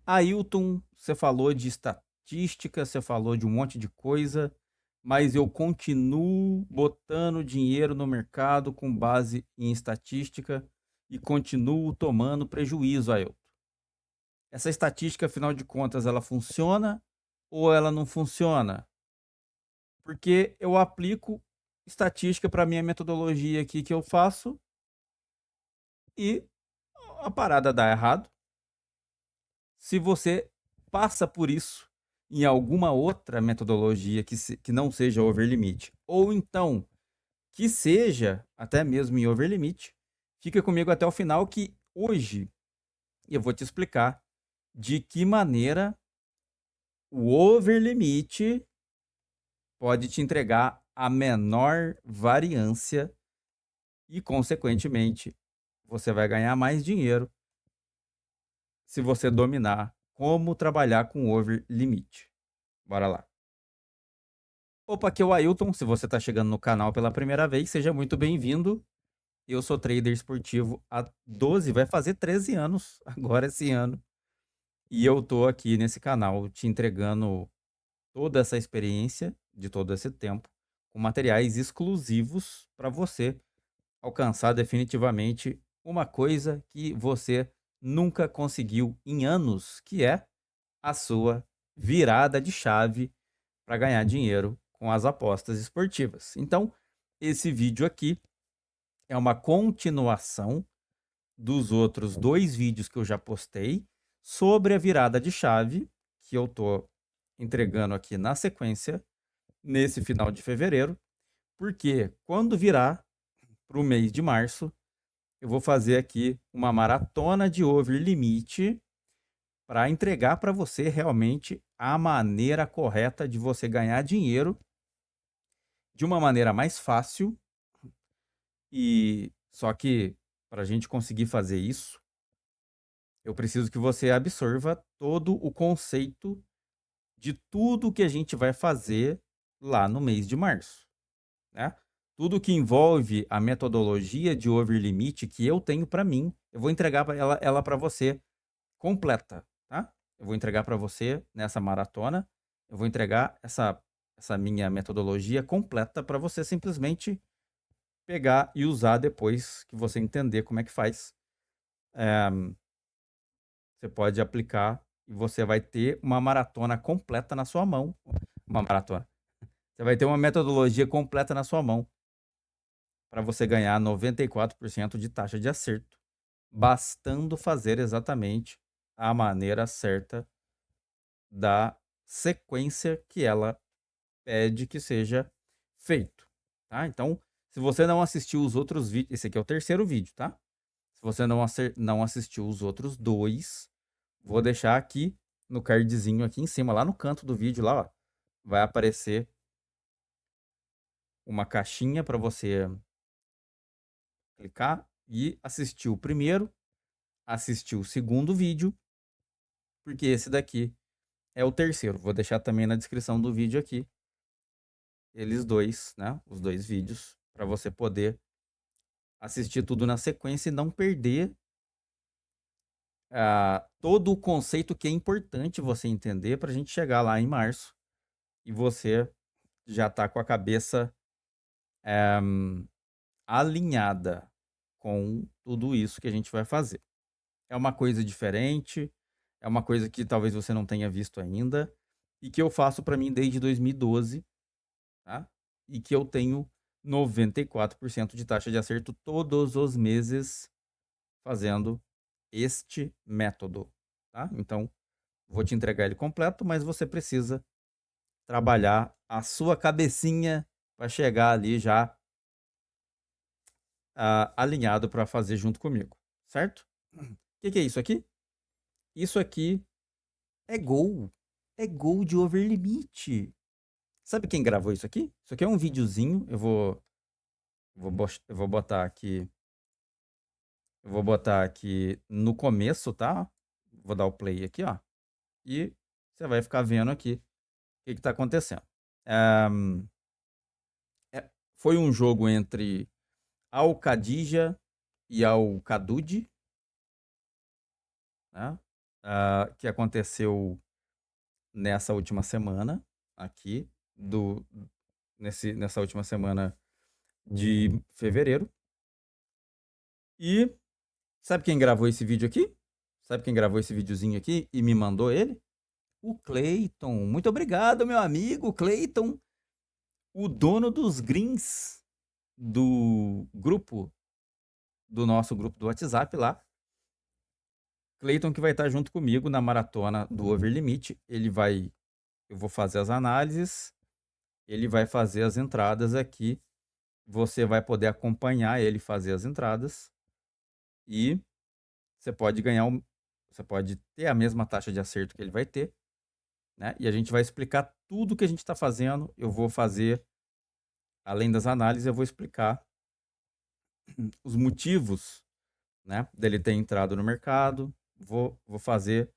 Ailton, você falou de estatística, você falou de um monte de coisa, mas eu continuo botando dinheiro no mercado com base em estatística e continuo tomando prejuízo, Ailton. Essa estatística, afinal de contas, ela funciona ou ela não funciona? Porque eu aplico estatística para minha metodologia aqui que eu faço e a parada dá errado. Se você passa por isso em alguma outra metodologia que não seja overlimit, ou então que seja até mesmo em overlimit, fica comigo até o final que hoje eu vou te explicar de que maneira o overlimit pode te entregar a menor variância e, consequentemente, você vai ganhar mais dinheiro se você dominar como trabalhar com over limite. Bora lá. Opa, aqui é o Ailton. Se você está chegando no canal pela primeira vez, seja muito bem-vindo. Eu sou trader esportivo há 12, vai fazer 13 anos agora esse ano. E eu tô aqui nesse canal te entregando toda essa experiência de todo esse tempo com materiais exclusivos para você alcançar definitivamente uma coisa que você nunca conseguiu em anos, que é a sua virada de chave para ganhar dinheiro com as apostas esportivas. Então, esse vídeo aqui é uma continuação dos outros dois vídeos que eu já postei sobre a virada de chave que eu tô entregando aqui na sequência nesse final de fevereiro, porque quando virar para o mês de março, eu vou fazer aqui uma maratona de over limite para entregar para você realmente a maneira correta de você ganhar dinheiro de uma maneira mais fácil. E só que para a gente conseguir fazer isso, eu preciso que você absorva todo o conceito de tudo que a gente vai fazer lá no mês de março, né? Tudo que envolve a metodologia de overlimit que eu tenho para mim, eu vou entregar ela para você completa, tá? Eu vou entregar para você nessa maratona, eu vou entregar essa minha metodologia completa para você simplesmente pegar e usar depois que você entender como é que faz. É, você pode aplicar e você vai ter uma maratona completa na sua mão. Uma maratona. Você vai ter uma metodologia completa na sua mão para você ganhar 94% de taxa de acerto, bastando fazer exatamente a maneira certa da sequência que ela pede que seja feito, tá? Então, se você não assistiu os outros vídeos, esse aqui é o terceiro vídeo, tá? Se você não assistiu os outros dois, vou deixar aqui no cardzinho aqui em cima, lá no canto do vídeo, lá, ó, vai aparecer uma caixinha para você clicar e assistir o primeiro, assistir o segundo vídeo, porque esse daqui é o terceiro. Vou deixar também na descrição do vídeo aqui, eles dois, né? Os dois vídeos, para você poder assistir tudo na sequência e não perder todo o conceito que é importante você entender para a gente chegar lá em março e você já tá com a cabeça alinhada com tudo isso que a gente vai fazer. É uma coisa diferente, é uma coisa que talvez você não tenha visto ainda e que eu faço para mim desde 2012, tá? E que eu tenho 94% de taxa de acerto todos os meses fazendo este método, tá? Então, vou te entregar ele completo, mas você precisa trabalhar a sua cabecinha para chegar ali já alinhado para fazer junto comigo, certo? O que é isso aqui? Isso aqui é gol. É gol de overlimit. Sabe quem gravou isso aqui? Isso aqui é um videozinho. Eu vou botar aqui. Eu vou botar aqui no começo, tá? Vou dar o play aqui, ó. E você vai ficar vendo aqui o que está acontecendo. É, foi um jogo entre Al Khadija e Al Khadud, né? que aconteceu nessa última semana aqui, nessa última semana de fevereiro. E sabe quem gravou esse vídeo aqui? Sabe quem gravou esse videozinho aqui e me mandou ele? O Cleiton. Muito obrigado, meu amigo Cleiton, o dono dos greens do grupo, do nosso grupo do WhatsApp lá. Cleiton que vai estar junto comigo na maratona do Overlimit. Eu vou fazer as análises, ele vai fazer as entradas aqui. Você vai poder acompanhar ele fazer as entradas e você pode você pode ter a mesma taxa de acerto que ele vai ter, né? E a gente vai explicar tudo que a gente está fazendo. Eu vou fazer, além das análises, eu vou explicar os motivos, né, dele ter entrado no mercado. Vou fazer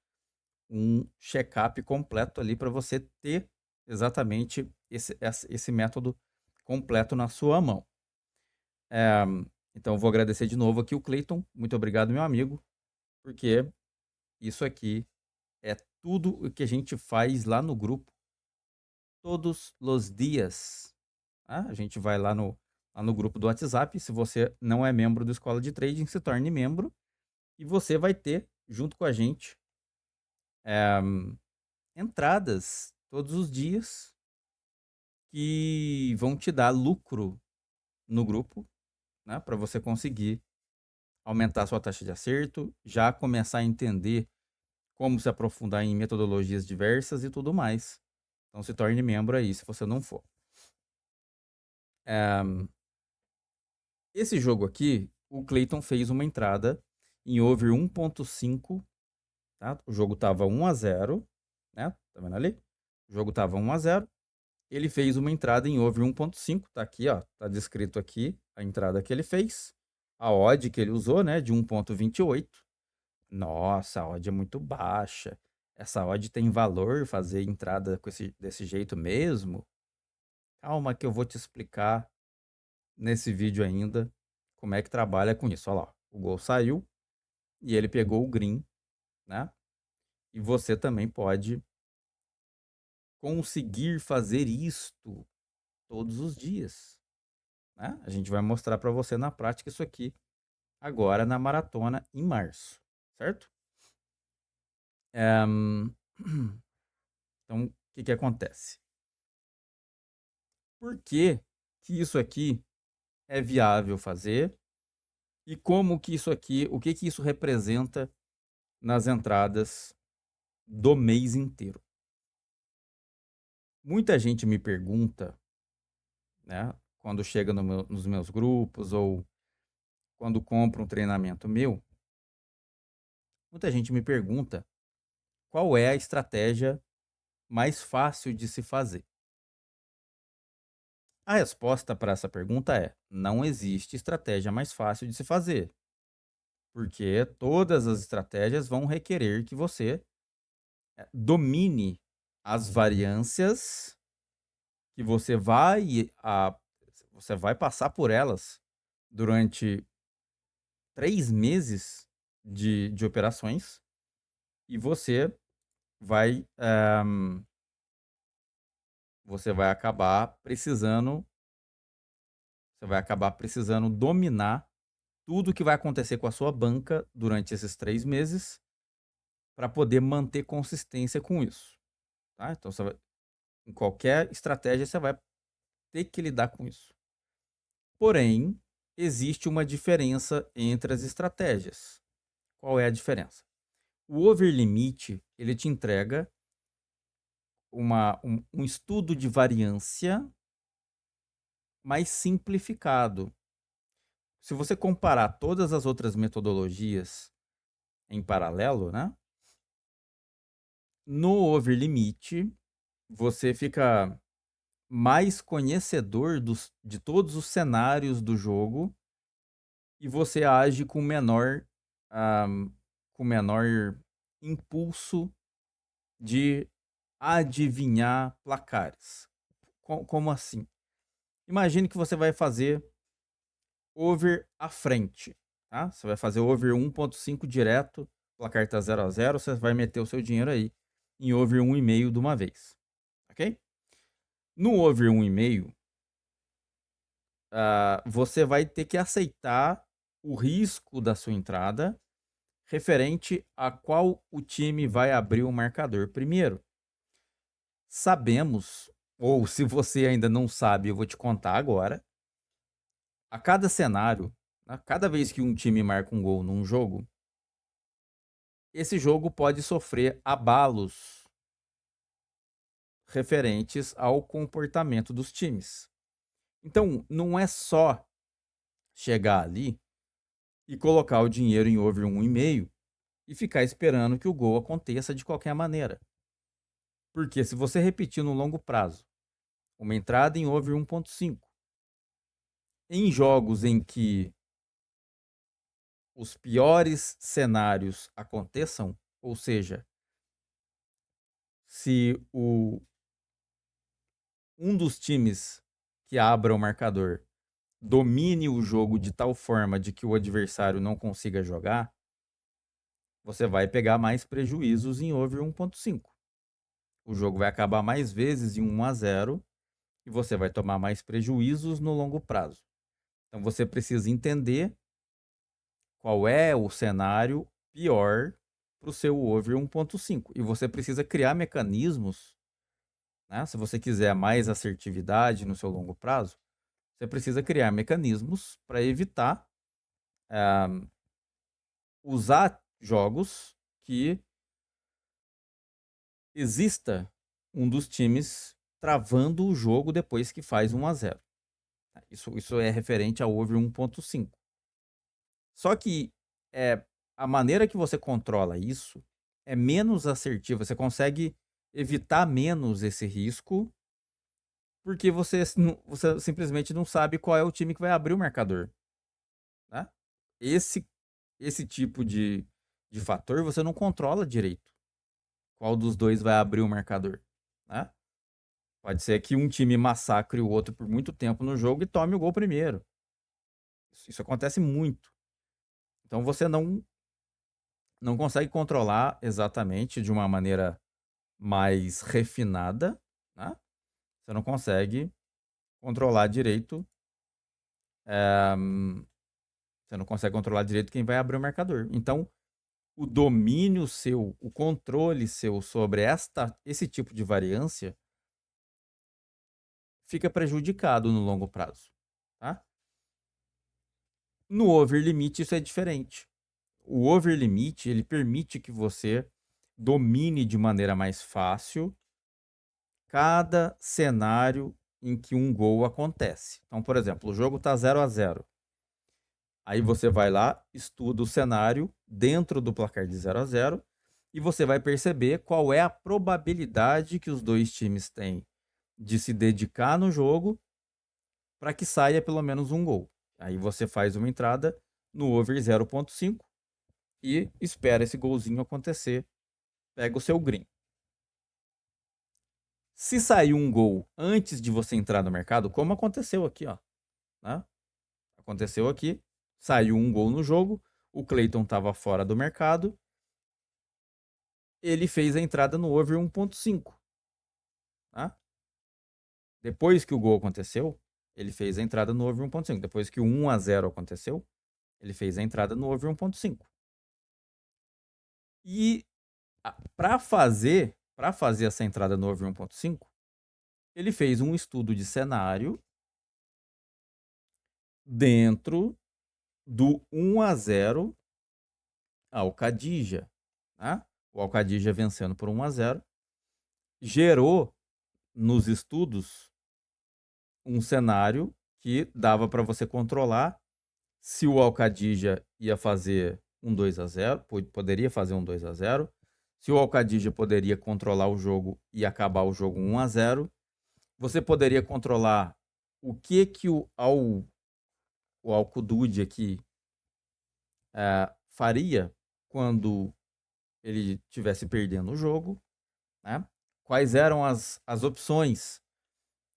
um check-up completo ali para você ter exatamente esse método completo na sua mão. Então, vou agradecer de novo aqui o Cleiton. Muito obrigado, meu amigo, porque isso aqui é tudo o que a gente faz lá no grupo todos os dias. Tá? A gente vai lá no grupo do WhatsApp. Se você não é membro do Escola de Trading, se torne membro e você vai ter, junto com a gente, entradas todos os dias que vão te dar lucro no grupo, né, para você conseguir aumentar a sua taxa de acerto, já começar a entender como se aprofundar em metodologias diversas e tudo mais. Então se torne membro aí, se você não for. Esse jogo aqui, o Clayton fez uma entrada em over 1.5, tá? O jogo tava 1-0, né? Tá vendo ali? O jogo tava 1-0. Ele fez uma entrada em over 1.5, tá aqui, ó, tá descrito aqui a entrada que ele fez, a odd que ele usou, né, de 1.28. Nossa, a odd é muito baixa. Essa odd tem valor fazer entrada desse jeito mesmo? Calma que eu vou te explicar nesse vídeo ainda como é que trabalha com isso. Olha lá, o gol saiu e ele pegou o green, né? E você também pode conseguir fazer isto todos os dias, né? A gente vai mostrar para você na prática isso aqui agora na maratona em março, certo? Então, o que acontece? Por que isso aqui é viável fazer e como que isso aqui, o que isso representa nas entradas do mês inteiro? Muita gente me pergunta, né, quando chega nos meus grupos ou quando compra um treinamento meu, muita gente me pergunta qual é a estratégia mais fácil de se fazer. A resposta para essa pergunta é: não existe estratégia mais fácil de se fazer, porque todas as estratégias vão requerer que você domine as variâncias que você vai passar por elas durante 3 meses de operações e vai você vai acabar precisando dominar tudo que vai acontecer com a sua banca durante esses 3 meses para poder manter consistência com isso, tá? Então em qualquer estratégia você vai ter que lidar com isso. Porém, existe uma diferença entre as estratégias. Qual é a diferença? O overlimit, ele te entrega um estudo de variância mais simplificado. Se você comparar todas as outras metodologias em paralelo, né? No overlimit, você fica mais conhecedor de todos os cenários do jogo e você age com menor impulso de adivinhar placares. Como assim? Imagine que você vai fazer over à frente, tá? Você vai fazer over 1.5 direto placar tá 0-0, você vai meter o seu dinheiro aí em over 1,5 de uma vez, ok? No over 1,5, você vai ter que aceitar o risco da sua entrada referente a qual o time vai abrir o marcador primeiro. Sabemos, ou se você ainda não sabe, eu vou te contar agora. A cada cenário, né, cada vez que um time marca um gol num jogo, esse jogo pode sofrer abalos referentes ao comportamento dos times. Então, não é só chegar ali e colocar o dinheiro em over 1,5 e ficar esperando que o gol aconteça de qualquer maneira. Porque se você repetir no longo prazo uma entrada em over 1,5, em jogos em que os piores cenários aconteçam, ou seja, se um dos times que abra o marcador domine o jogo de tal forma de que o adversário não consiga jogar, você vai pegar mais prejuízos em over 1,5. O jogo vai acabar mais vezes em 1-0 e você vai tomar mais prejuízos no longo prazo. Então você precisa entender qual é o cenário pior para o seu over 1,5. E você precisa criar mecanismos, né? Se você quiser mais assertividade no seu longo prazo, você precisa criar mecanismos para evitar usar jogos que exista um dos times travando o jogo depois que faz 1-0. Isso é referente ao over 1,5. Só que a maneira que você controla isso é menos assertiva. Você consegue evitar menos esse risco porque você simplesmente não sabe qual é o time que vai abrir o marcador. Né? Esse tipo de fator você não controla direito. Qual dos dois vai abrir o marcador. Né? Pode ser que um time massacre o outro por muito tempo no jogo e tome o gol primeiro. Isso acontece muito. Então você não consegue controlar exatamente de uma maneira mais refinada, né? Você não consegue controlar direito. Você não consegue controlar direito quem vai abrir o marcador. Então, o domínio seu, o controle seu sobre esse tipo de variância fica prejudicado no longo prazo. Tá? No over limit isso é diferente. O over limit ele permite que você domine de maneira mais fácil cada cenário em que um gol acontece. Então, por exemplo, o jogo está 0-0. Aí você vai lá, estuda o cenário dentro do placar de 0-0 e você vai perceber qual é a probabilidade que os dois times têm de se dedicar no jogo para que saia pelo menos um gol. Aí você faz uma entrada no over 0,5 e espera esse golzinho acontecer. Pega o seu green. Se sair um gol antes de você entrar no mercado, como aconteceu aqui, ó, né? Aconteceu aqui, saiu um gol no jogo, o Clayton estava fora do mercado, ele fez a entrada no over 1,5. Tá? Depois que o gol aconteceu, ele fez a entrada no over 1,5. Depois que o 1-0 aconteceu, ele fez a entrada no over 1,5. E para fazer essa entrada no over 1,5, ele fez um estudo de cenário dentro do 1-0 ao Khadija. Né? O Al-Khadija vencendo por 1-0 gerou nos estudos um cenário que dava para você controlar se o Al-Khadija ia fazer um 2-0, poderia fazer um 2-0, se o Al-Khadija poderia controlar o jogo e acabar o jogo 1-0, você poderia controlar o que o Al-Qudud aqui faria quando ele estivesse perdendo o jogo, né? Quais eram as opções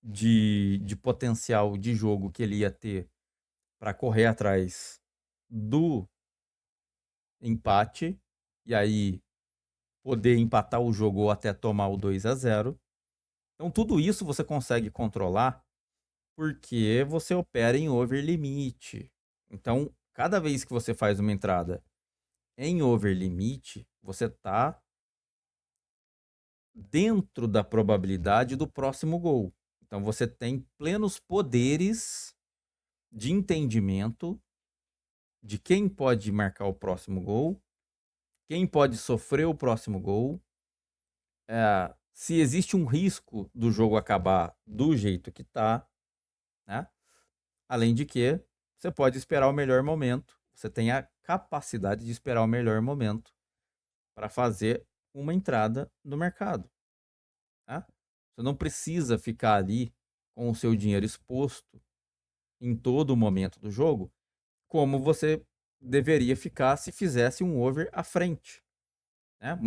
de potencial de jogo que ele ia ter para correr atrás do empate e aí poder empatar o jogo ou até tomar o 2-0. Então tudo isso você consegue controlar porque você opera em over limit. Então, cada vez que você faz uma entrada em over limit, você está dentro da probabilidade do próximo gol. Então você tem plenos poderes de entendimento de quem pode marcar o próximo gol, quem pode sofrer o próximo gol, se existe um risco do jogo acabar do jeito que tá, né? Além de que você pode esperar o melhor momento, você tem a capacidade de esperar o melhor momento para fazer uma entrada no mercado, né? Você não precisa ficar ali com o seu dinheiro exposto em todo o momento do jogo, como você deveria ficar se fizesse um over à frente, né?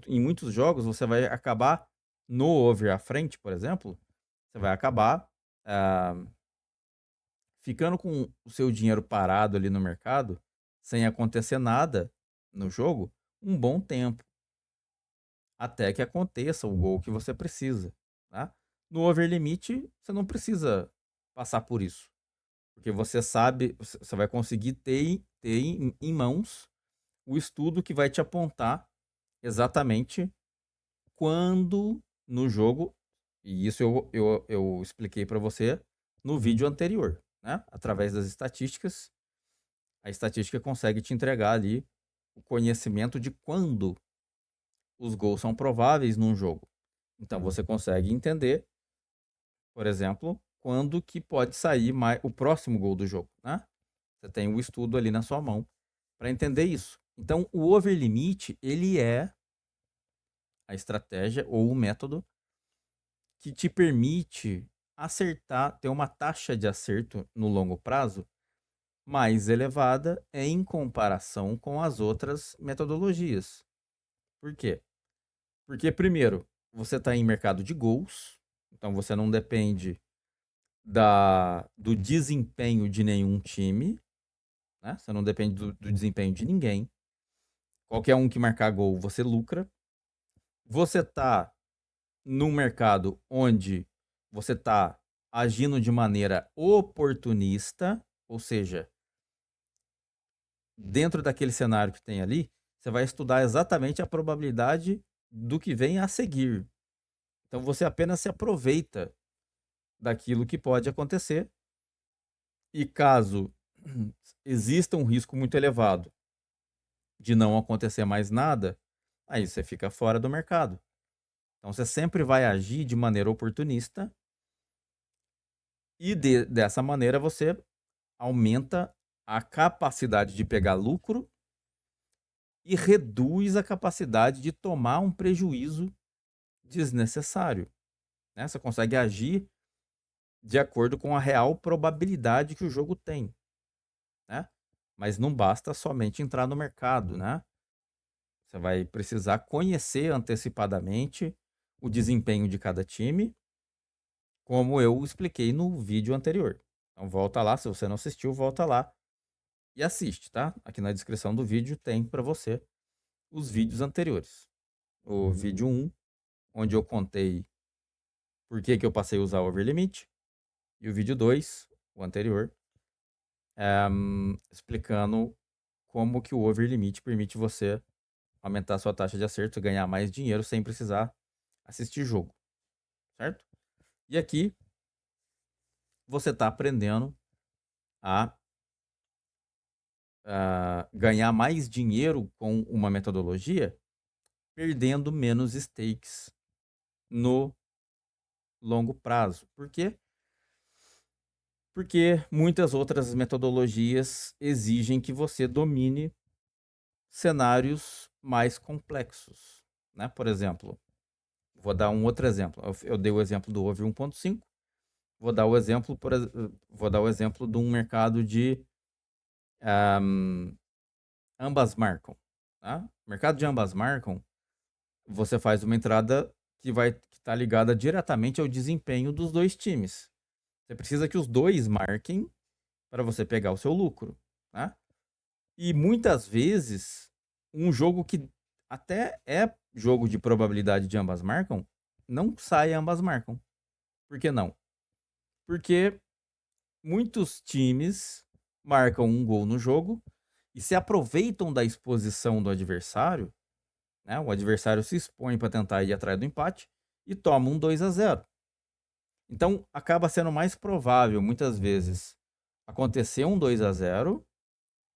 Em muitos jogos você vai acabar no over à frente, por exemplo, você vai acabar ah, ficando com o seu dinheiro parado ali no mercado, sem acontecer nada no jogo, um bom tempo, até que aconteça o gol que você precisa, tá? No over limit, você não precisa passar por isso, porque você sabe, você vai conseguir ter em mãos o estudo que vai te apontar exatamente quando no jogo, e isso eu expliquei para você no vídeo anterior, né? Através das estatísticas, a estatística consegue te entregar ali o conhecimento de quando os gols são prováveis num jogo. Então você consegue entender, por exemplo, quando que pode sair o próximo gol do jogo, né? Você tem o estudo ali na sua mão para entender isso. Então o over limit, ele é a estratégia ou o método que te permite acertar, ter uma taxa de acerto no longo prazo mais elevada em comparação com as outras metodologias. Por quê? Porque, primeiro, você está em mercado de gols, então você não depende do desempenho de nenhum time, né? Você não depende do desempenho de ninguém. Qualquer um que marcar gol, você lucra. Você está num mercado onde você está agindo de maneira oportunista, ou seja, dentro daquele cenário que tem ali, você vai estudar exatamente a probabilidade do que vem a seguir. Então você apenas se aproveita daquilo que pode acontecer e caso exista um risco muito elevado de não acontecer mais nada, aí você fica fora do mercado. Então você sempre vai agir de maneira oportunista e dessa maneira você aumenta a capacidade de pegar lucro e reduz a capacidade de tomar um prejuízo desnecessário, né? Você consegue agir de acordo com a real probabilidade que o jogo tem, né? Mas não basta somente entrar no mercado, né? Você vai precisar conhecer antecipadamente o desempenho de cada time, como eu expliquei no vídeo anterior. Então volta lá, se você não assistiu, volta lá e assiste, tá? Aqui na descrição do vídeo tem para você os vídeos anteriores. O vídeo 1, onde eu contei por que que eu passei a usar o overlimit, e o vídeo 2, o anterior, explicando como que o overlimit permite você aumentar a sua taxa de acerto e ganhar mais dinheiro sem precisar assistir jogo, certo? E aqui você está aprendendo a ganhar mais dinheiro com uma metodologia, perdendo menos stakes no longo prazo. Por quê? Porque muitas outras metodologias exigem que você domine cenários mais complexos, né? Por exemplo, vou dar um outro exemplo. Eu dei o exemplo do over 1.5. Vou dar o exemplo, vou dar o exemplo de um mercado de ambas marcam. Tá? Mercado de ambas marcam, você faz uma entrada que está ligada diretamente ao desempenho dos dois times. Você precisa que os dois marquem para você pegar o seu lucro. Tá? E muitas vezes, um jogo que até é jogo de probabilidade de ambas marcam, não sai ambas marcam. Por que não? Porque muitos times marcam um gol no jogo e se aproveitam da exposição do adversário, né? O adversário se expõe para tentar ir atrás do empate e toma um 2-0. Então, acaba sendo mais provável, muitas vezes, acontecer um 2-0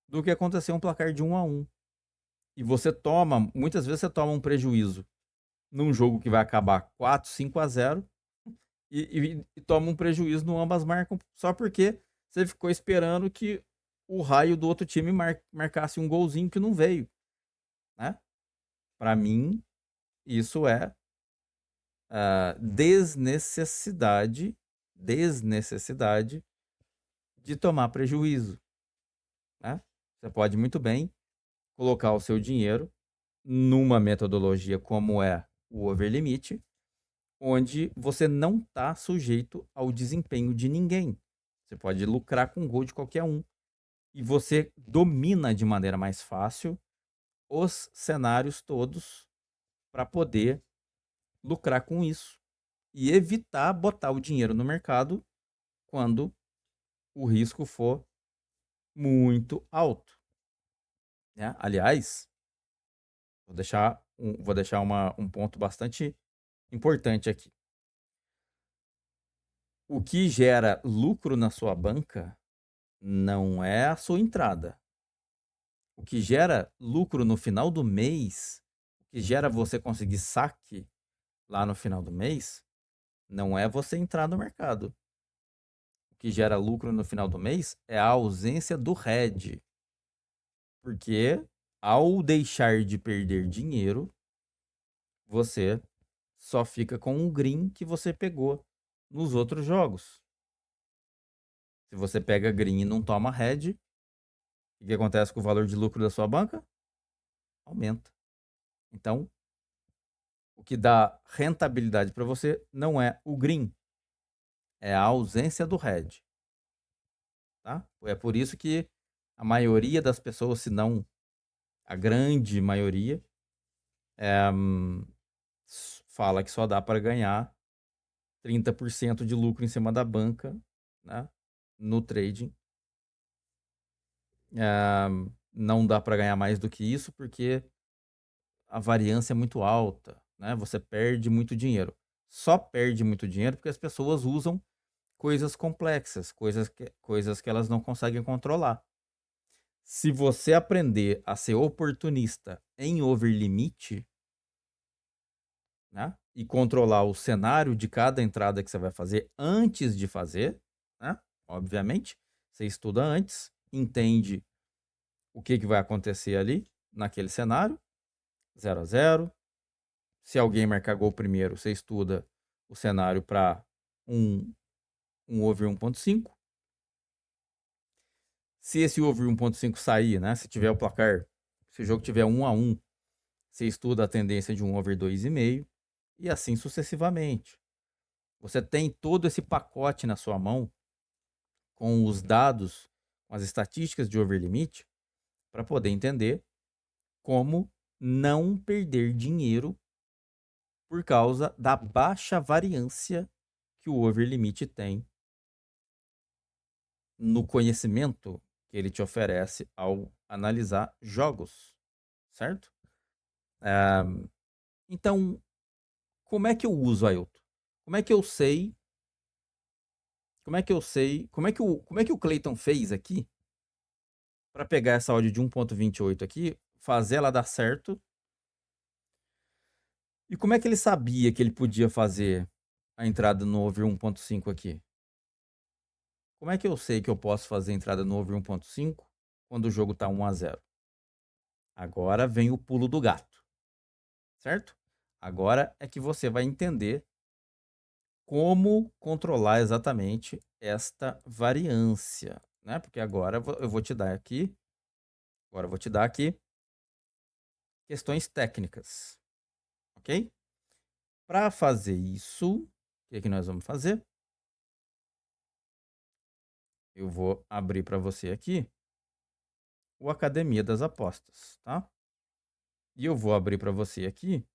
do que acontecer um placar de 1-1. E você toma, muitas vezes você toma um prejuízo num jogo que vai acabar 4-5-0 e toma um prejuízo no ambas marcam só porque você ficou esperando que o raio do outro time marcasse um golzinho que não veio, né? Para mim, isso é desnecessidade de tomar prejuízo, né? Você pode muito bem colocar o seu dinheiro numa metodologia como é o overlimit, onde você não está sujeito ao desempenho de ninguém. Você pode lucrar com o gol de qualquer um. E você domina de maneira mais fácil os cenários todos para poder lucrar com isso. E evitar botar o dinheiro no mercado quando o risco for muito alto, né? Aliás, vou deixar um ponto bastante importante aqui. O que gera lucro na sua banca não é a sua entrada. O que gera lucro no final do mês, o que gera você conseguir saque lá no final do mês, não é você entrar no mercado. O que gera lucro no final do mês é a ausência do hedge. Porque ao deixar de perder dinheiro, você só fica com o green que você pegou nos outros jogos. Se você pega green e não toma hedge, o que acontece com o valor de lucro da sua banca? Aumenta. Então, o que dá rentabilidade para você não é o green, é a ausência do hedge. Tá? É por isso que a maioria das pessoas, se não a grande maioria, fala que só dá para ganhar 30% de lucro em cima da banca, né, no trading. Não dá para ganhar mais do que isso porque a variância é muito alta, né? Você perde muito dinheiro. Só perde muito dinheiro porque as pessoas usam coisas complexas, coisas que elas não conseguem controlar. Se você aprender a ser oportunista em overlimit, né, e controlar o cenário de cada entrada que você vai fazer antes de fazer, né, obviamente, você estuda antes, entende o que vai acontecer ali naquele cenário, 0-0. Se alguém marcar gol primeiro, você estuda o cenário para um over 1.5. Se esse over 1.5 sair, né, se tiver o placar, se o jogo tiver 1-1, você estuda a tendência de um over 2,5 e assim sucessivamente. Você tem todo esse pacote na sua mão com os dados, com as estatísticas de overlimit para poder entender como não perder dinheiro por causa da baixa variância que o overlimit tem no conhecimento que ele te oferece ao analisar jogos, certo? Então, como é que eu uso, Ailton? Como é que eu sei? Como é que eu sei? Como é que o Clayton fez aqui para pegar essa odd de 1.28 aqui, fazer ela dar certo? E como é que ele sabia que ele podia fazer a entrada no over 1.5 aqui? Como é que eu sei que eu posso fazer a entrada no over 1.5 quando o jogo tá 1-0? Agora vem o pulo do gato, certo? Agora é que você vai entender como controlar exatamente esta variância, né? Porque agora eu vou te dar aqui, questões técnicas, ok? Para fazer isso, o que nós vamos fazer? Eu vou abrir para você aqui o Academia das Apostas, tá? E eu vou abrir para você aqui.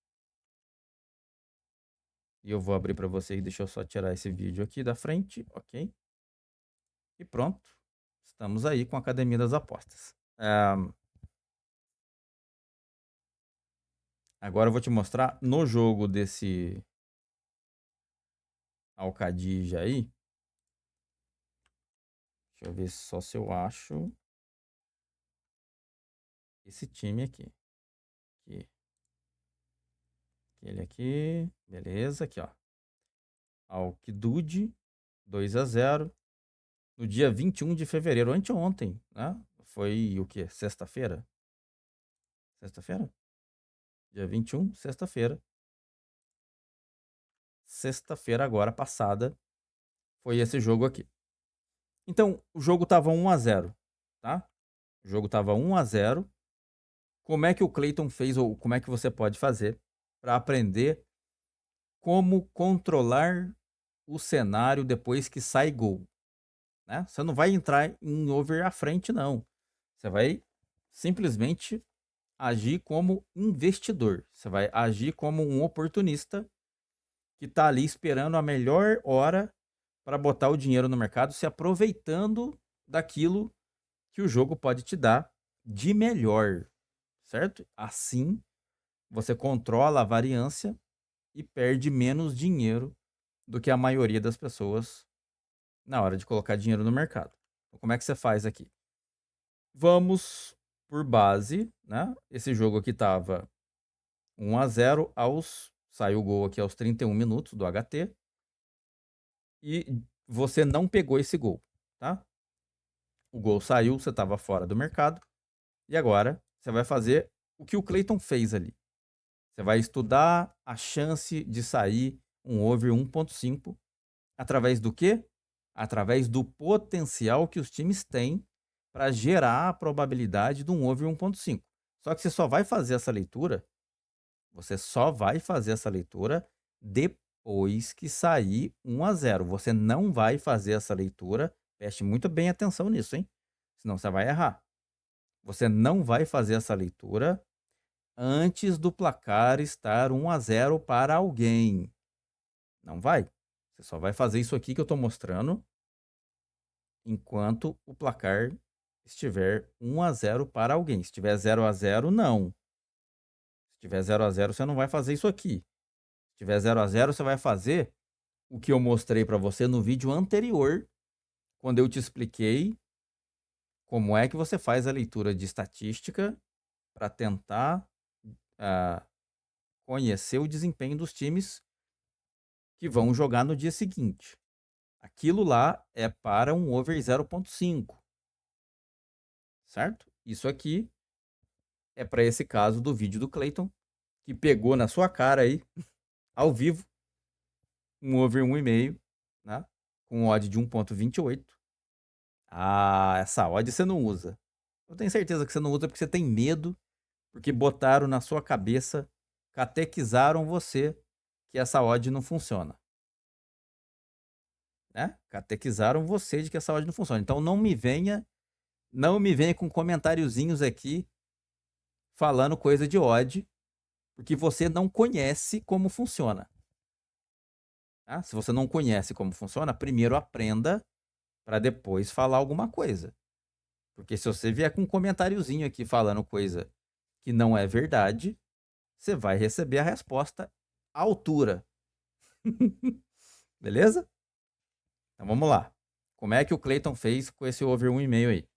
Deixa eu só tirar esse vídeo aqui da frente, ok? E pronto. Estamos aí com a Academia das Apostas. Agora eu vou te mostrar no jogo desse Al-Khadija aí. Deixa eu ver só se eu acho esse time aqui. Ele aqui, beleza, aqui ó. Al-Khidud, 2-0. No dia 21 de fevereiro, anteontem, né? Foi o quê? Sexta-feira? Sexta-feira? Dia 21, sexta-feira. Sexta-feira agora passada foi esse jogo aqui. Então, o jogo tava 1-0, tá? O jogo tava 1-0. Como é que o Clayton fez, ou como é que você pode fazer para aprender como controlar o cenário depois que sai gol, né? Você não vai entrar em over à frente, não. Você vai simplesmente agir como investidor. Você vai agir como um oportunista que está ali esperando a melhor hora para botar o dinheiro no mercado, se aproveitando daquilo que o jogo pode te dar de melhor, certo? Assim, você controla a variância e perde menos dinheiro do que a maioria das pessoas na hora de colocar dinheiro no mercado. Então, como é que você faz aqui? Vamos por base, né? Esse jogo aqui tava 1-0 saiu o gol aqui aos 31 minutos do HT. E você não pegou esse gol, tá? O gol saiu, você estava fora do mercado. E agora você vai fazer o que o Clayton fez ali. Você vai estudar a chance de sair um over 1.5 através do quê? Através do potencial que os times têm para gerar a probabilidade de um over 1.5. Só que você só vai fazer essa leitura, depois que sair 1-0. Você não vai fazer essa leitura, preste muito bem atenção nisso, hein? Senão você vai errar. Você não vai fazer essa leitura antes do placar estar 1-0 para alguém. Não vai. Você só vai fazer isso aqui que eu estou mostrando enquanto o placar estiver 1-0 para alguém. Se estiver 0-0, não. Se estiver 0-0, você não vai fazer isso aqui. Se estiver 0-0, você vai fazer o que eu mostrei para você no vídeo anterior, quando eu te expliquei como é que você faz a leitura de estatística para tentar conhecer o desempenho dos times que vão jogar no dia seguinte. Aquilo lá é para um over 0.5, certo? Isso aqui é para esse caso do vídeo do Clayton, que pegou na sua cara aí, ao vivo, um over 1,5, né? Com odd de 1.28. Ah, essa odd você não usa. Eu tenho certeza que você não usa porque você tem medo, porque botaram na sua cabeça, catequizaram você que essa odd não funciona. Né? Catequizaram você de que essa odd não funciona. Então não me venha com comentáriozinhos aqui falando coisa de odd, porque você não conhece como funciona. Tá? Se você não conhece como funciona, primeiro aprenda para depois falar alguma coisa. Porque se você vier com um comentáriozinho aqui falando coisa que não é verdade, você vai receber a resposta à altura. Beleza? Então vamos lá. Como é que o Clayton fez com esse over 1,5 aí?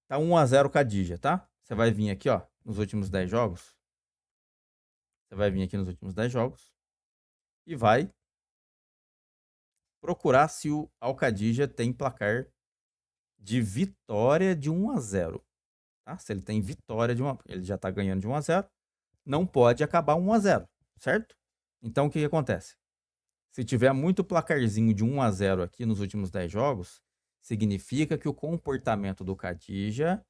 Tá 1-0 Khadija, tá? Você vai vir aqui, ó, nos últimos 10 jogos. Você vai vir aqui nos últimos 10 jogos e vai procurar se o Al-Khadija tem placar de vitória de 1-0. Tá? Se ele tem vitória ele já tá ganhando de 1-0, não pode acabar 1-0, certo? Então o que acontece? Se tiver muito placarzinho de 1-0 aqui nos últimos 10 jogos, significa que o comportamento do Khadija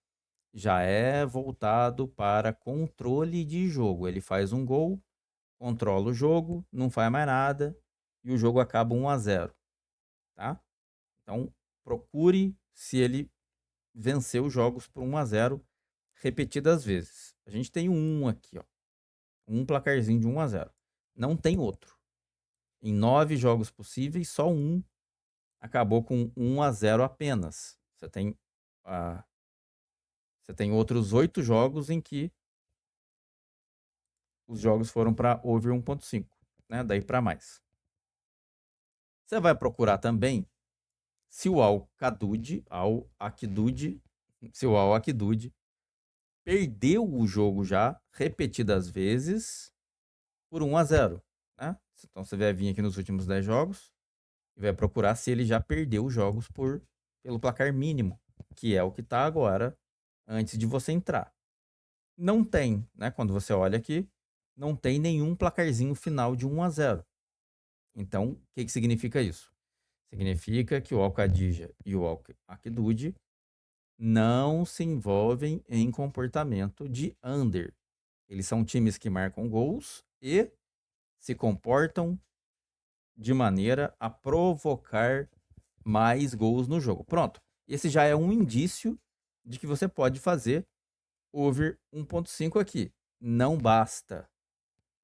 já é voltado para controle de jogo. Ele faz um gol, controla o jogo, não faz mais nada e o jogo acaba 1-0, tá? Então, procure se ele venceu jogos por 1-0 repetidas vezes. A gente tem um aqui, ó. Um placarzinho de 1-0. Não tem outro. Em 9 jogos possíveis, só um acabou com 1-0 apenas. Você tem outros 8 jogos em que os jogos foram para over 1.5, né? Daí para mais. Você vai procurar também se o Al-Akdud perdeu o jogo já repetidas vezes por 1-0, né? Então você vai vir aqui nos últimos 10 jogos e vai procurar se ele já perdeu os jogos pelo placar mínimo, que é o que está agora antes de você entrar. Não tem, né? Quando você olha aqui, não tem nenhum placarzinho final de 1-0. Então, o que significa isso? Significa que o Al-Khadija e o Al-Akdud não se envolvem em comportamento de under. Eles são times que marcam gols e se comportam de maneira a provocar mais gols no jogo. Pronto. Esse já é um indício de que você pode fazer over 1.5 aqui. Não basta,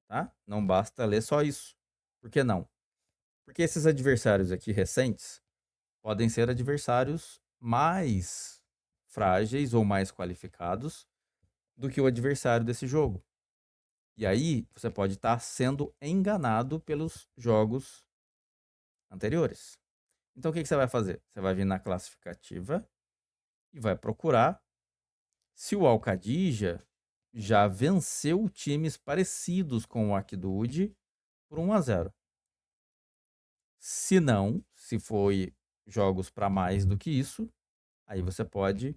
tá? Não basta ler só isso. Por que não? Porque esses adversários aqui recentes podem ser adversários mais frágeis ou mais qualificados do que o adversário desse jogo. E aí você pode estar sendo enganado pelos jogos anteriores. Então o que você vai fazer? Você vai vir na classificativa e vai procurar se o Al-Khadija já venceu times parecidos com o Akdud por 1-0. Se não, se foi jogos para mais do que isso, aí você pode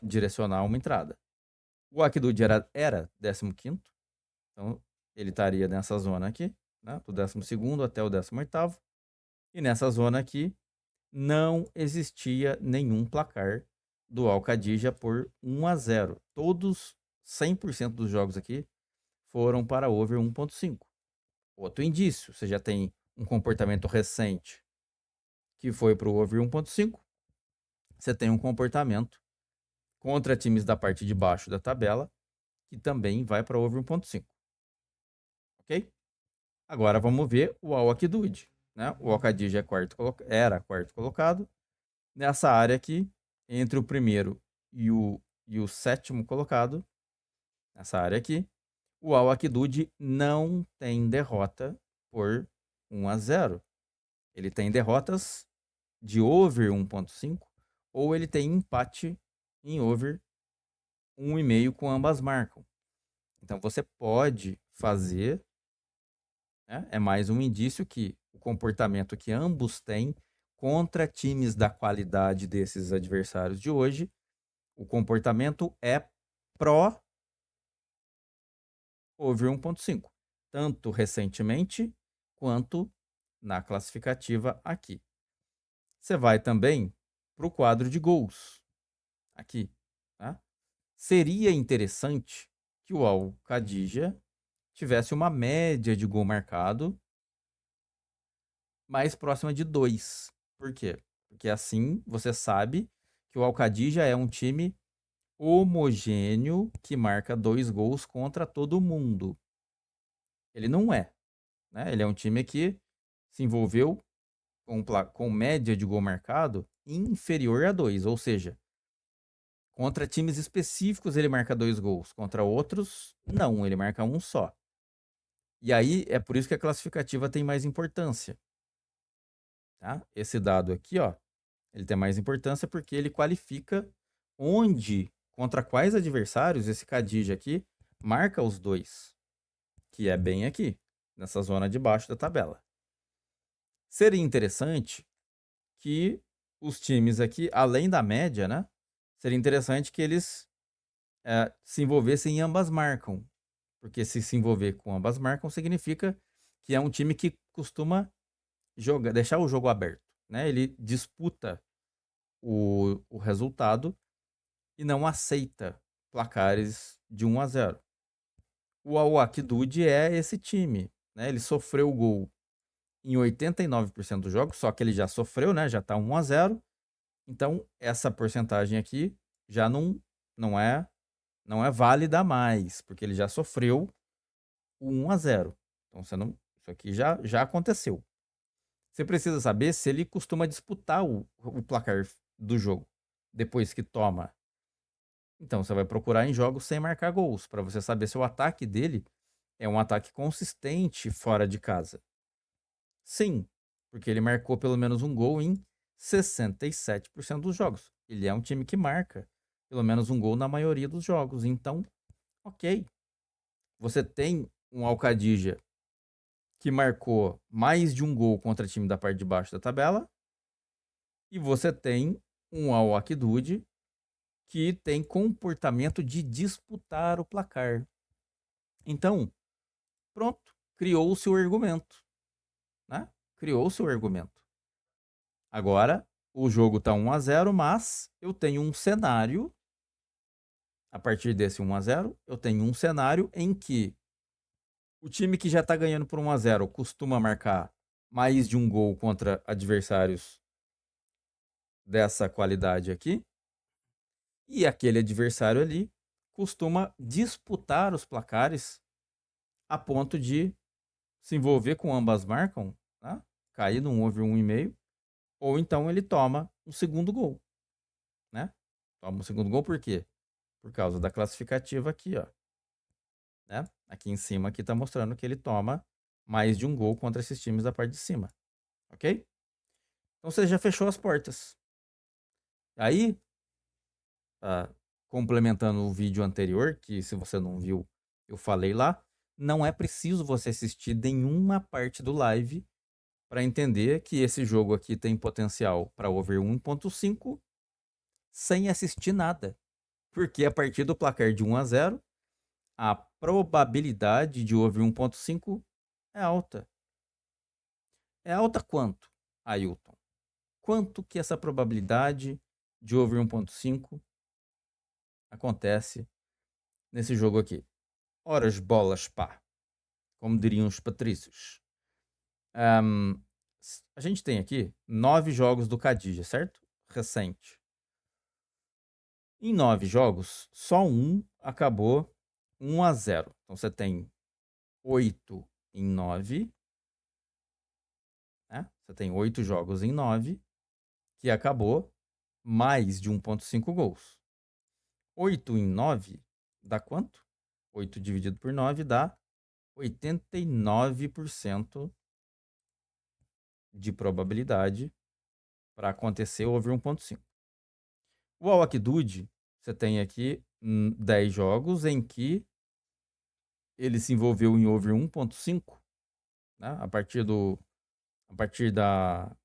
direcionar uma entrada. O Akdud era 15º, então ele estaria nessa zona aqui, né, do 12º até o 18º, e nessa zona aqui não existia nenhum placar do Al-Khadija por 1-0. Todos, 100% dos jogos aqui, foram para over 1.5. Outro indício, você já tem um comportamento recente que foi para o over 1.5. Você tem um comportamento contra times da parte de baixo da tabela que também vai para over 1.5. Ok? Agora vamos ver o Al-Akdud, né? O Al-Khadija era quarto colocado. Nessa área aqui, entre o primeiro e o sétimo colocado, nessa área aqui, o Al-Akdud não tem derrota por 1-0. Ele tem derrotas de over 1.5 ou ele tem empate em over 1,5 com ambas marcam. Então você pode fazer, né? É mais um indício que o comportamento que ambos têm contra times da qualidade desses adversários de hoje, o comportamento é pró over 1.5, tanto recentemente quanto na classificativa aqui. Você vai também para o quadro de gols aqui, tá? Seria interessante que o Al-Khadija tivesse uma média de gol marcado mais próxima de 2. Por quê? Porque assim você sabe que o Al-Khadija é um time homogêneo que marca 2 gols contra todo mundo. Ele não é, né? Ele é um time que se envolveu com média de gol marcado inferior a 2, ou seja, contra times específicos ele marca 2 gols, contra outros não, ele marca um só. E aí é por isso que a classificativa tem mais importância, tá? Esse dado aqui, ó, ele tem mais importância porque ele qualifica contra quais adversários esse Khadija aqui marca os 2, que é bem aqui, nessa zona de baixo da tabela. Seria interessante que os times aqui, além da média, né? Seria interessante que eles se envolvessem em ambas marcam. Porque se envolver com ambas marcam significa que é um time que costuma deixar o jogo aberto, né? Ele disputa o resultado e não aceita placares de 1-0. O Al-Akdud é esse time, né? Ele sofreu o gol em 89% dos jogos, só que ele já sofreu, né? Já tá 1-0. Então, essa porcentagem aqui já não não é válida mais, porque ele já sofreu o 1-0. Então isso aqui já aconteceu. Você precisa saber se ele costuma disputar o placar do jogo depois que toma. Então você vai procurar em jogos sem marcar gols, para você saber se o ataque dele é um ataque consistente fora de casa. Sim, porque ele marcou pelo menos um gol em 67% dos jogos. Ele é um time que marca pelo menos um gol na maioria dos jogos. Então, ok. Você tem um Alcadija que marcou mais de um gol contra time da parte de baixo da tabela. E você tem um Al Akdud que tem comportamento de disputar o placar. Então, pronto, criou-se o argumento, né? Criou-se o argumento. Agora, o jogo tá 1-0, mas eu tenho um cenário, a partir desse 1-0, eu tenho um cenário em que o time que já tá ganhando por 1-0 costuma marcar mais de um gol contra adversários dessa qualidade aqui, e aquele adversário ali costuma disputar os placares a ponto de se envolver com ambas marcam, né? Cair num over 1,5, ou então ele toma um segundo gol, né? Toma um segundo gol por quê? Por causa da classificativa aqui, ó, né? Aqui em cima aqui tá mostrando que ele toma mais de um gol contra esses times da parte de cima, ok? Então você já fechou as portas. Aí, complementando o vídeo anterior, que se você não viu, eu falei lá, não é preciso você assistir nenhuma parte do live para entender que esse jogo aqui tem potencial para over 1.5 sem assistir nada. Porque a partir do placar de 1-0, a probabilidade de over 1.5 é alta. É alta quanto, Ailton? Quanto que essa probabilidade de over 1.5 acontece nesse jogo aqui? Horas, bolas, pá. Como diriam os patrícios. A gente tem aqui 9 jogos do Khadija, certo? Recente. Em 9 jogos, só um acabou 1-0. Então você tem 8 em 9. Né? Você tem 8 jogos em 9 que acabou mais de 1.5 gols. 8 em 9 dá quanto? 8 dividido por 9 dá 89% de probabilidade para acontecer over 1.5. O Al Akdud, você tem aqui 10 jogos em que ele se envolveu em over 1.5, né? A partir da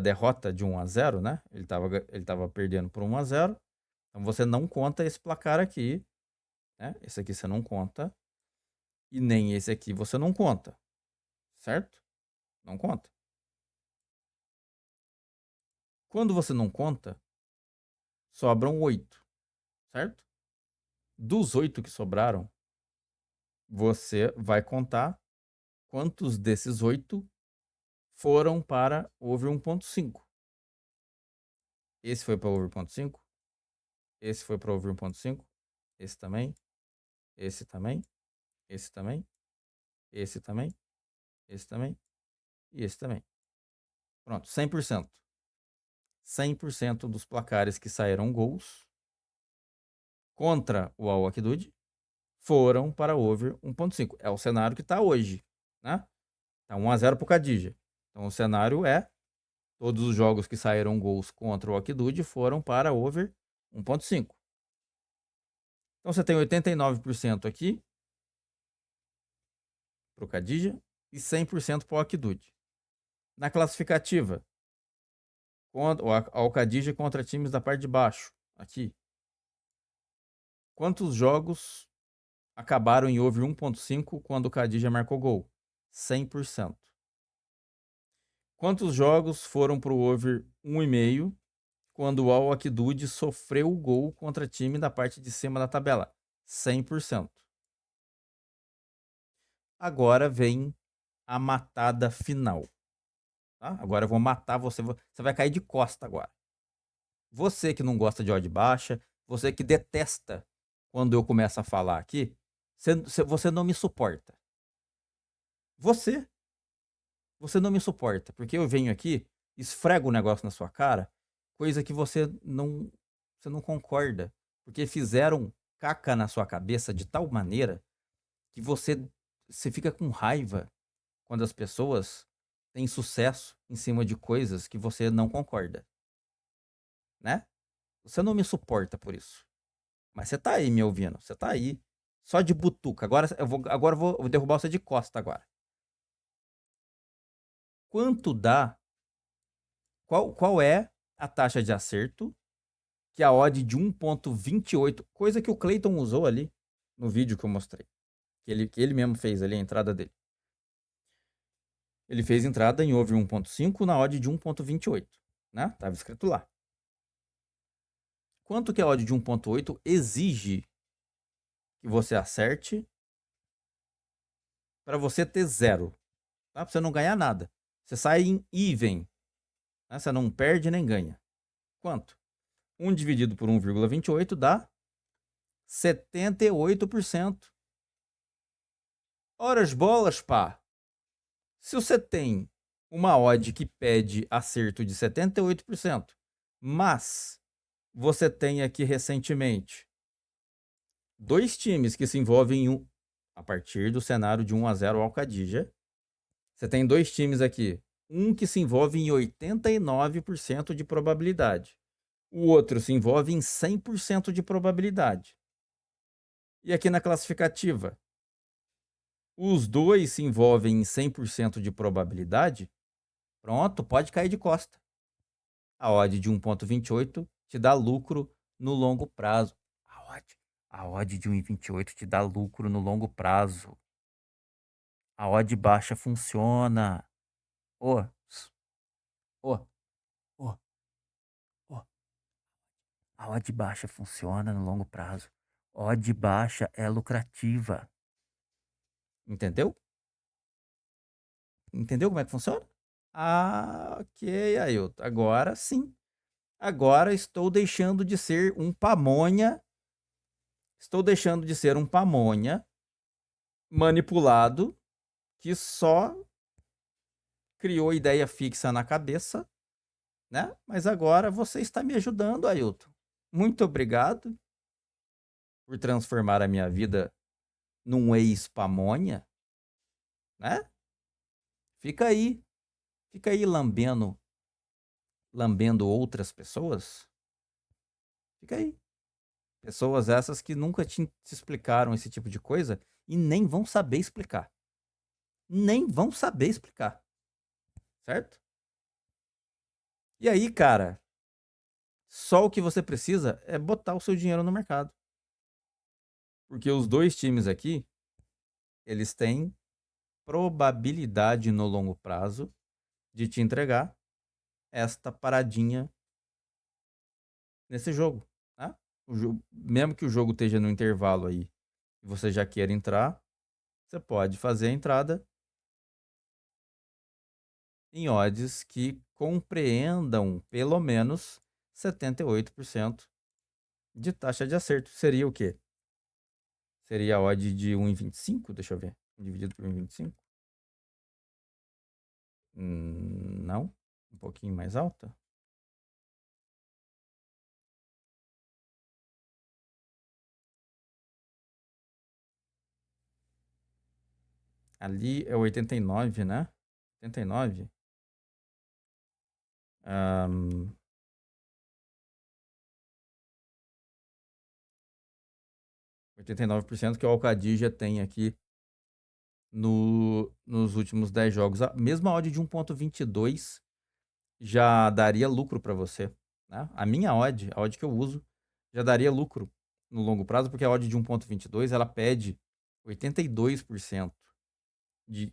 derrota de 1-0, né? Ele tava perdendo por 1-0. Então você não conta esse placar aqui, né? Esse aqui você não conta. E nem esse aqui você não conta. Certo? Não conta. Quando você não conta, sobram 8. Certo? Dos 8 que sobraram, você vai contar quantos desses 8 foram para over 1.5. Esse foi para over 1.5. Esse foi para over 1.5. Esse também. Esse também. Esse também. Esse também. Esse também. E esse também. Pronto, 100%. 100% dos placares que saíram gols contra o Al Akdud foram para over 1.5. É o cenário que está hoje, né? Tá 1-0 para o Khadija. Então o cenário é todos os jogos que saíram gols contra o Akdud foram para over 1.5. Então você tem 89% aqui para o Khadija e 100% para o Akdud. Na classificativa, o Al-Khadija contra times da parte de baixo, aqui. Quantos jogos acabaram em over 1.5 quando o Khadija marcou gol? 100%. Quantos jogos foram para o over 1,5 quando o Al-Akdud sofreu o gol contra time da parte de cima da tabela? 100%. Agora vem a matada final. Tá? Agora eu vou matar você. Você vai cair de costa agora. Você que não gosta de odd baixa, Você que detesta quando eu começo a falar aqui, você não me suporta. Você não me suporta, porque eu venho aqui, esfrego o negócio na sua cara, coisa que você não concorda, porque fizeram caca na sua cabeça de tal maneira que você fica com raiva quando as pessoas têm sucesso em cima de coisas que você não concorda, né? Você não me suporta por isso. Mas você tá aí me ouvindo, você tá aí, só de butuca. Agora eu vou derrubar você de costa agora. Quanto dá? Qual é a taxa de acerto que a odd de 1,28, coisa que o Clayton usou ali no vídeo que eu mostrei, que ele mesmo fez ali a entrada dele. Ele fez entrada em over 1,5 na odd de 1,28, né? Tava escrito lá. Quanto que a odd de 1,8 exige que você acerte para você ter zero, tá? Pra você não ganhar nada. Você sai em even, né? Você não perde nem ganha. Quanto? 1 dividido por 1,28 dá 78%. Ora as bolas, pá. Se você tem uma odd que pede acerto de 78%, mas você tem aqui recentemente dois times que se envolvem a partir do cenário de 1-0 ao Khadija. Você tem dois times aqui, um que se envolve em 89% de probabilidade, o outro se envolve em 100% de probabilidade. E aqui na classificativa, os dois se envolvem em 100% de probabilidade, pronto, pode cair de costa. A odd de 1,28 te dá lucro no longo prazo. A odd de 1,28 te dá lucro no longo prazo. A odd baixa funciona. Ô, ô, ô, ô. A odd baixa funciona no longo prazo. Odd baixa é lucrativa. Entendeu? Entendeu como é que funciona? Ah, ok, Ailton. Agora sim. Agora estou deixando de ser um pamonha. Estou deixando de ser um pamonha manipulado que só criou ideia fixa na cabeça, né? Mas agora você está me ajudando, Ailton. Muito obrigado por transformar a minha vida num ex-pamonha, né? Fica aí, fica aí lambendo outras pessoas. Fica aí. Pessoas essas que nunca te explicaram esse tipo de coisa e nem vão saber explicar. Nem vão saber explicar. Certo? E aí, cara, só o que você precisa é botar o seu dinheiro no mercado. Porque os dois times aqui, eles têm probabilidade no longo prazo de te entregar esta paradinha nesse jogo, tá? Mesmo que o jogo esteja no intervalo aí e você já queira entrar, você pode fazer a entrada em odds que compreendam pelo menos 78% de taxa de acerto. Seria o quê? Seria a odd de 1,25? Deixa eu ver. Dividido por 1,25? Não. Um pouquinho mais alta. Ali é 89, né? 89. 89% que o Alcadija tem aqui nos últimos 10 jogos. A mesma odd de 1,22 já daria lucro para você, né? A minha odd, a odd que eu uso, já daria lucro no longo prazo, porque a odd de 1,22 ela pede 82%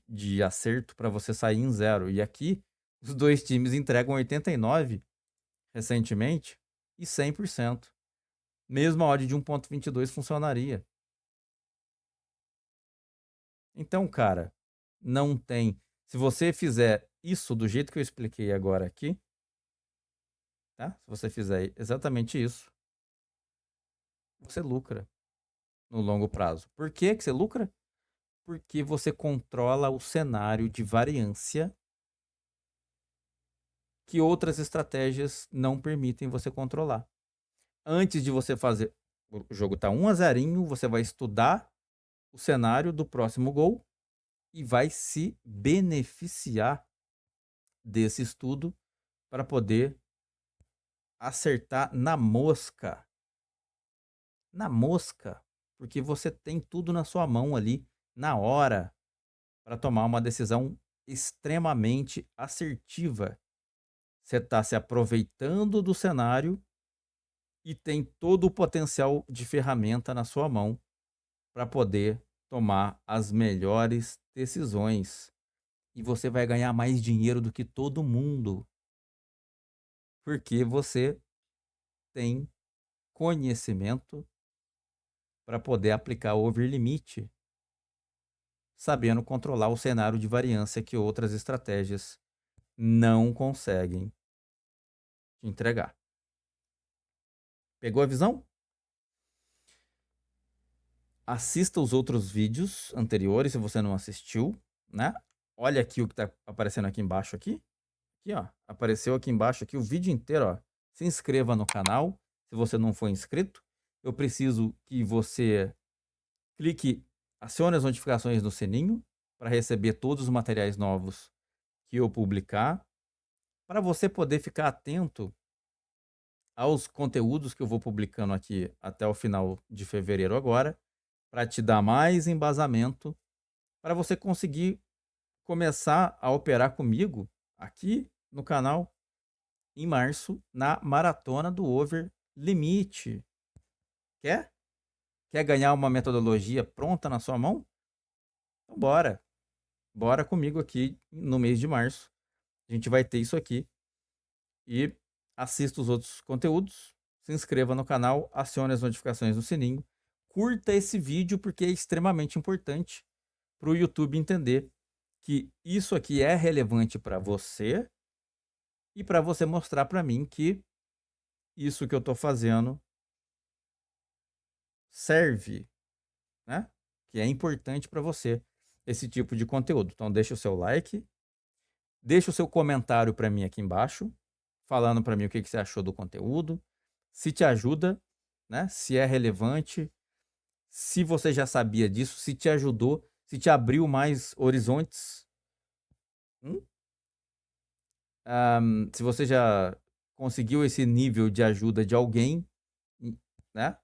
de acerto para você sair em zero. E aqui, os dois times entregam 89% recentemente e 100%. Mesmo a odd de 1,22 funcionaria. Então, cara, não tem. Se você fizer isso do jeito que eu expliquei agora aqui, tá? Se você fizer exatamente isso, você lucra no longo prazo. Por que que você lucra? Porque você controla o cenário de variância que outras estratégias não permitem você controlar. Antes de você fazer, o jogo tá 1-0, você vai estudar o cenário do próximo gol e vai se beneficiar desse estudo para poder acertar na mosca. Na mosca, porque você tem tudo na sua mão ali, na hora, para tomar uma decisão extremamente assertiva. Você está se aproveitando do cenário e tem todo o potencial de ferramenta na sua mão para poder tomar as melhores decisões. E você vai ganhar mais dinheiro do que todo mundo, porque você tem conhecimento para poder aplicar o overlimit, sabendo controlar o cenário de variância que outras estratégias não conseguem te entregar. Pegou a visão? Assista os outros vídeos anteriores se você não assistiu, né? Olha aqui o que está aparecendo aqui embaixo aqui. Aqui, ó, apareceu aqui embaixo aqui o vídeo inteiro, ó. Se inscreva no canal se você não for inscrito. Eu preciso que você clique, acione as notificações no sininho para receber todos os materiais novos que eu publicar, para você poder ficar atento aos conteúdos que eu vou publicando aqui até o final de fevereiro agora, para te dar mais embasamento, para você conseguir começar a operar comigo aqui no canal em março na maratona do Over Limite. Quer? Quer ganhar uma metodologia pronta na sua mão? Então bora. Bora comigo aqui no mês de março. A gente vai ter isso aqui. E assista os outros conteúdos. Se inscreva no canal, acione as notificações no sininho. Curta esse vídeo porque é extremamente importante para o YouTube entender que isso aqui é relevante para você e para você mostrar para mim que isso que eu estou fazendo serve, né? Que é importante para você esse tipo de conteúdo. Então deixa o seu like, deixa o seu comentário para mim aqui embaixo, falando para mim o que você achou do conteúdo, se te ajuda, né? Se é relevante, se você já sabia disso, se te ajudou, se te abriu mais horizontes. Se você já conseguiu esse nível de ajuda de alguém, né?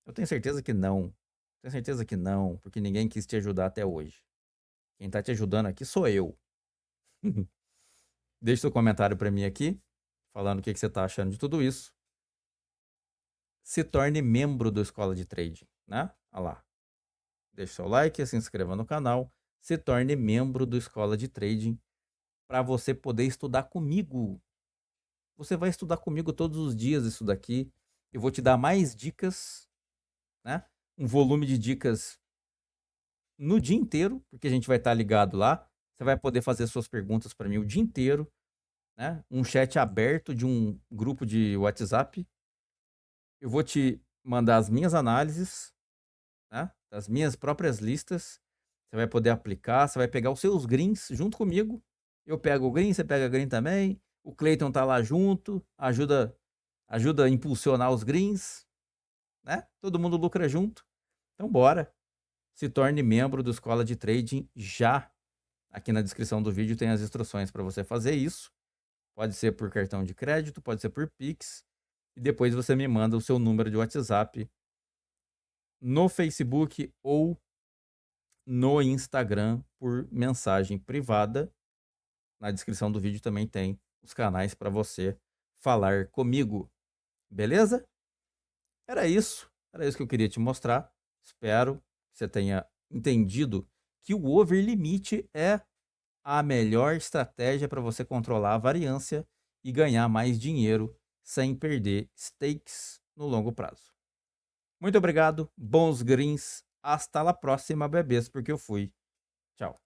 Eu tenho certeza que não. Tenho certeza que não, porque ninguém quis te ajudar até hoje. Quem tá te ajudando aqui sou eu. Deixe seu comentário para mim aqui, falando o que você tá achando de tudo isso. Se torne membro do Escola de Trading, né? Olha lá. Deixe seu like, se inscreva no canal, se torne membro do Escola de Trading para você poder estudar comigo. Você vai estudar comigo todos os dias isso daqui. Eu vou te dar mais dicas, né? Um volume de dicas no dia inteiro, porque a gente vai estar ligado lá. Você vai poder fazer suas perguntas para mim o dia inteiro, né? Um chat aberto de um grupo de WhatsApp. Eu vou te mandar as minhas análises, né? Das minhas próprias listas. Você vai poder aplicar, você vai pegar os seus greens junto comigo. Eu pego o green, você pega o green também. O Clayton tá lá junto, ajuda a impulsionar os greens, né? Todo mundo lucra junto. Então bora. Se torne membro do Escola de Trading já. Aqui na descrição do vídeo tem as instruções para você fazer isso. Pode ser por cartão de crédito, pode ser por Pix. E depois você me manda o seu número de WhatsApp no Facebook ou no Instagram por mensagem privada. Na descrição do vídeo também tem os canais para você falar comigo. Beleza? Era isso. Era isso que eu queria te mostrar. Espero que você tenha entendido que o over limite é a melhor estratégia para você controlar a variância e ganhar mais dinheiro sem perder stakes no longo prazo. Muito obrigado, bons greens, hasta la próxima, bebês, porque eu fui. Tchau.